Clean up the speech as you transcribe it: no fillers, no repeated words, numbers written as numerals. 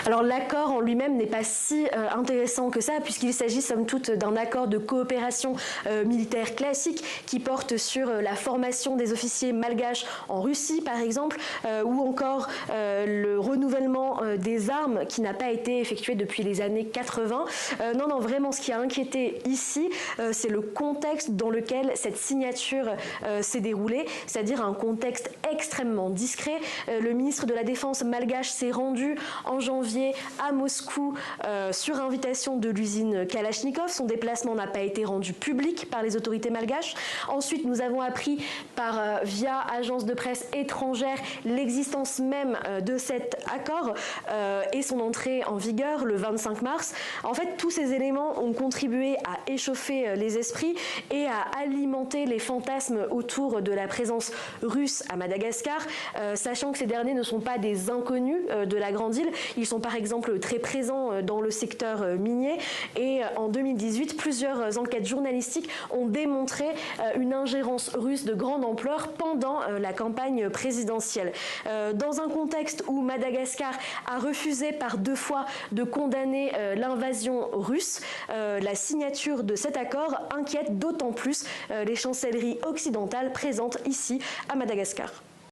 Alors l'accord en lui-même n'est pas si intéressant que ça, puisqu'il s'agit somme toute d'un accord de coopération militaire classique qui porte sur la formation des officiers malgaches en Russie par exemple, ou encore le renouvellement des armes qui n'a pas été effectué depuis les années 80. Non, vraiment ce qui a inquiété ici, c'est le contexte dans lequel cette signature s'est déroulée, c'est-à-dire un contexte extrêmement discret. Le ministre de la Défense malgache s'est rendu en janvier à Moscou sur invitation de l'usine Kalachnikov. Son déplacement n'a pas été rendu public par les autorités malgaches. Ensuite, nous avons appris via agence de presse étrangère l'existence même de cet accord et son entrée en vigueur le 25 mars. En fait, tous ces éléments ont contribué à échauffer les esprits et à alimenter les fantasmes autour de la présence russe à Madagascar, sachant que ces derniers ne sont pas des inconnus de la grande île. Ils sont par exemple très présents dans le secteur minier et en 2018, plusieurs enquêtes journalistiques ont démontré une ingérence russe de grande ampleur pendant la campagne présidentielle. Dans un contexte où Madagascar a refusé par 2 fois de condamner l'invasion russe, la signature de cet accord inquiète d'autant plus les chancelleries occidentales présentes ici à Madagascar.